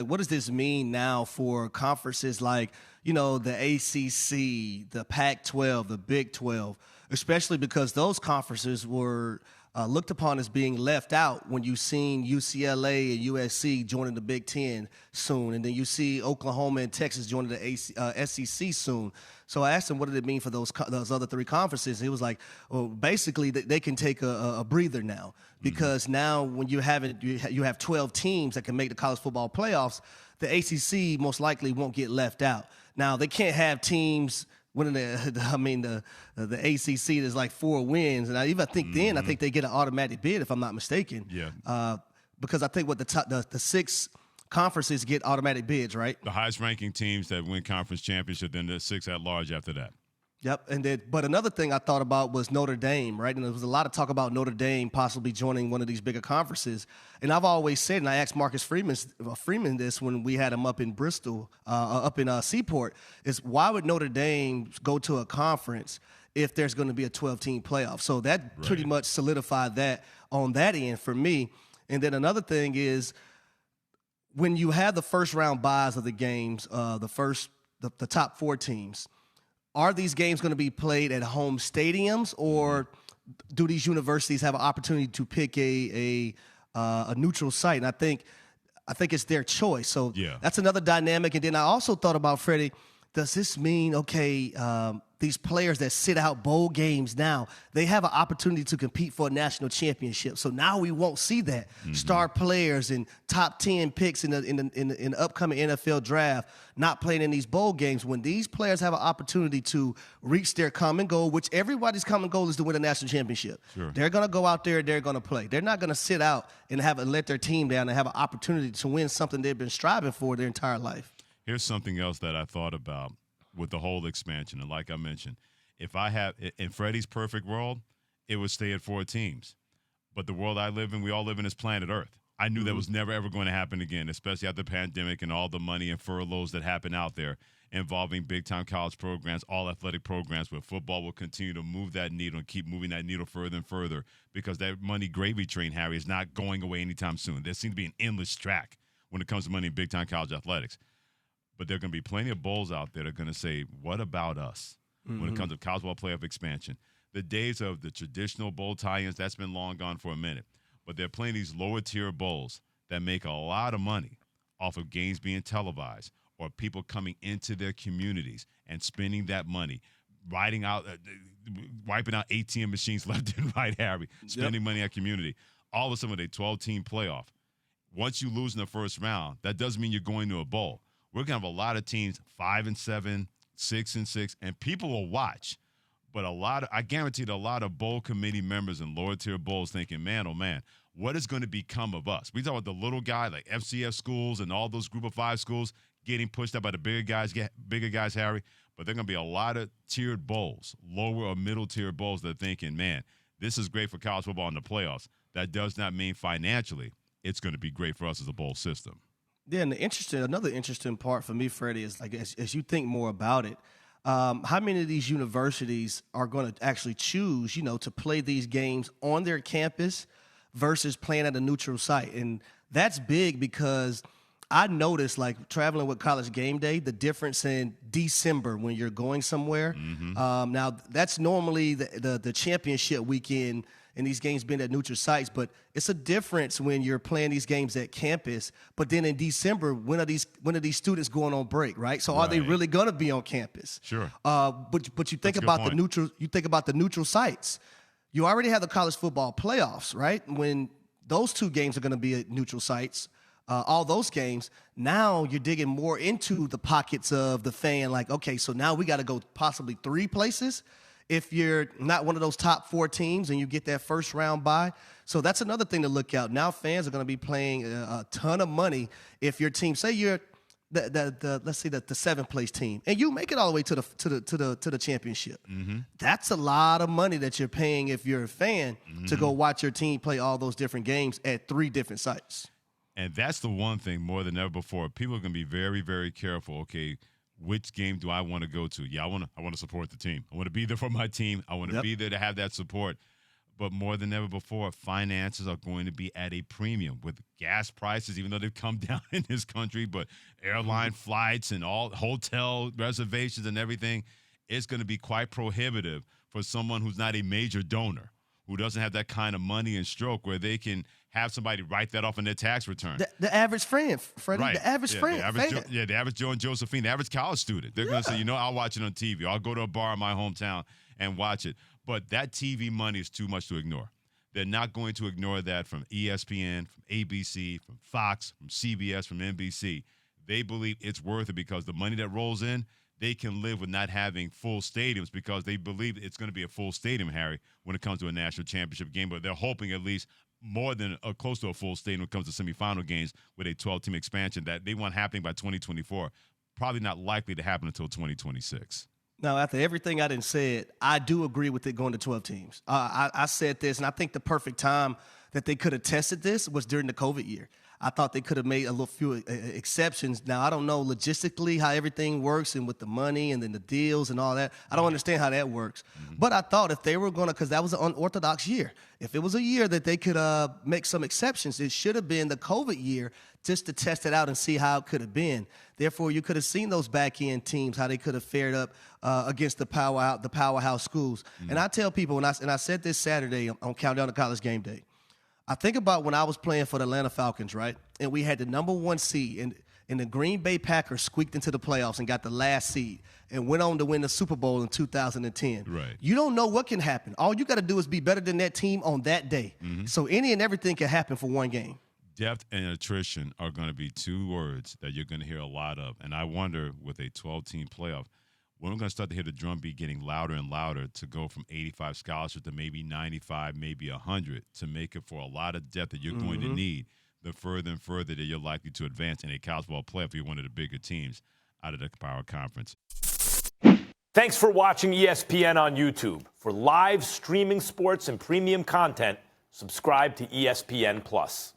What does this mean now for conferences like, the ACC, the Pac-12, the Big 12, especially because those conferences were looked upon as being left out when you've seen UCLA and USC joining the Big Ten soon, and then you see Oklahoma and Texas joining the SEC soon. So I asked him, what did it mean for those other three conferences? He was like, well, basically they can take a breather now, because now when you have 12 teams that can make the college football playoffs, the ACC most likely won't get left out. Now they can't have teams winning the ACC is like 4 wins, and I think they get an automatic bid if I'm not mistaken. Yeah. Because I think the 6 conferences get automatic bids, right? The highest ranking teams that win conference championship, then the 6 at large after that. Yep, but another thing I thought about was Notre Dame, right? And there was a lot of talk about Notre Dame possibly joining one of these bigger conferences. And I've always said, and I asked Marcus Freeman this when we had him up in Bristol, up in Seaport, is why would Notre Dame go to a conference if there's going to be a 12-team playoff? So that pretty much solidified that on that end for me. And then another thing is, when you have the first round buys of the games, the top 4 teams, are these games going to be played at home stadiums, or do these universities have an opportunity to pick a neutral site? And I think it's their choice. So that's another dynamic. And then I also thought about, Freddie, does this mean, these players that sit out bowl games now, they have an opportunity to compete for a national championship. So now we won't see that. Star players and top 10 picks in the upcoming NFL draft not playing in these bowl games. When these players have an opportunity to reach their common goal, which everybody's common goal is to win a national championship. Sure. They're going to go out there, they're going to play. They're not going to sit out and let their team down and have an opportunity to win something they've been striving for their entire life. Here's something else that I thought about with the whole expansion. And like I mentioned, if I have in Freddie's perfect world, it would stay at 4 teams. But the world I live in, we all live in, is planet Earth. I knew that was never, ever going to happen again, especially after the pandemic and all the money and furloughs that happen out there involving big-time college programs, all athletic programs, where football will continue to move that needle and keep moving that needle further and further, because that money gravy train, Harry, is not going away anytime soon. There seems to be an endless track when it comes to money in big-time college athletics. But there are going to be plenty of bowls out there that are going to say, what about us when it comes to college ball playoff expansion? The days of the traditional bowl tie-ins, that's been long gone for a minute. But they're playing these lower-tier bowls that make a lot of money off of games being televised, or people coming into their communities and spending that money, wiping out ATM machines left and right, Harry, spending money at community. All of a sudden, with a 12-team playoff, once you lose in the first round, that doesn't mean you're going to a bowl. We're going to have a lot of teams 5-7, 6-6, and people will watch. But I guarantee a lot of bowl committee members and lower tier bowls thinking, man, oh man, what is going to become of us? We talk about the little guy like FCS schools and all those group of 5 schools getting pushed up by the bigger guys, Harry. But there are going to be a lot of tiered bowls, lower or middle tier bowls, that are thinking, man, this is great for college football in the playoffs. That does not mean financially it's going to be great for us as a bowl system. Yeah, and another interesting part for me, Freddie, is like as you think more about it, how many of these universities are going to actually choose, to play these games on their campus versus playing at a neutral site? And that's big, because I noticed, like, traveling with College Game Day, the difference in December when you're going somewhere. Now, that's normally the championship weekend, and these games being at neutral sites, but it's a difference when you're playing these games at campus. But then in December, when are these students going on break, right? So are they really going to be on campus? Sure. But you think about the neutral. You think about the neutral sites. You already have the college football playoffs, right? When those 2 games are going to be at neutral sites, all those games. Now you're digging more into the pockets of the fan. Like, okay, so now we got to go possibly 3 places if you're not one of those top 4 teams and you get that first round bye. So that's another thing to look out. Now fans are going to be paying a ton of money if your team, say you're let's say the 7th place team, and you make it all the way to the championship. That's a lot of money that you're paying if you're a fan to go watch your team play all those different games at 3 different sites. And that's the one thing more than ever before. People are going to be very, very careful. Okay, which game do I want to go to? Yeah, I want to support the team. I want to be there for my team. I want to be there to have that support. But more than ever before, finances are going to be at a premium with gas prices, even though they've come down in this country, but airline flights and all hotel reservations and everything, it's going to be quite prohibitive for someone who's not a major donor, who doesn't have that kind of money and stroke where they can have somebody write that off on their tax return. The average friend, Freddie, right. the average friend. The average Joe and Josephine, the average college student. They're going to say, I'll watch it on TV. I'll go to a bar in my hometown and watch it. But that TV money is too much to ignore. They're not going to ignore that from ESPN, from ABC, from Fox, from CBS, from NBC. They believe it's worth it because the money that rolls in, they can live with not having full stadiums because they believe it's going to be a full stadium, Harry, when it comes to a national championship game. But they're hoping at least more than close to a full stadium when it comes to semifinal games with a 12-team expansion that they want happening by 2024. Probably not likely to happen until 2026. Now, after everything I done said, I do agree with it going to 12 teams. I said this, and I think the perfect time that they could have tested this was during the COVID year. I thought they could have made a little few exceptions. Now, I don't know logistically how everything works and with the money and then the deals and all that. I don't understand how that works. Mm-hmm. But I thought if they were going to, because that was an unorthodox year, if it was a year that they could make some exceptions, it should have been the COVID year just to test it out and see how it could have been. Therefore, you could have seen those back-end teams, how they could have fared up against the powerhouse schools. Mm-hmm. And I tell people, and I said this Saturday on Countdown to College Game Day, I think about when I was playing for the Atlanta Falcons, right? And we had the number 1 seed, and the Green Bay Packers squeaked into the playoffs and got the last seed and went on to win the Super Bowl in 2010. Right. You don't know what can happen. All you got to do is be better than that team on that day. Mm-hmm. So any and everything can happen for one game. Depth and attrition are going to be 2 words that you're going to hear a lot of. And I wonder, with a 12-team playoff, when we're going to start to hear the drumbeat getting louder and louder to go from 85 scholarships to maybe 95, maybe 100, to make it for a lot of depth that you're going to need, the further and further that you're likely to advance in a college football playoff if you're one of the bigger teams out of the Power Conference. Thanks for watching ESPN on YouTube. For live streaming sports and premium content, subscribe to ESPN+.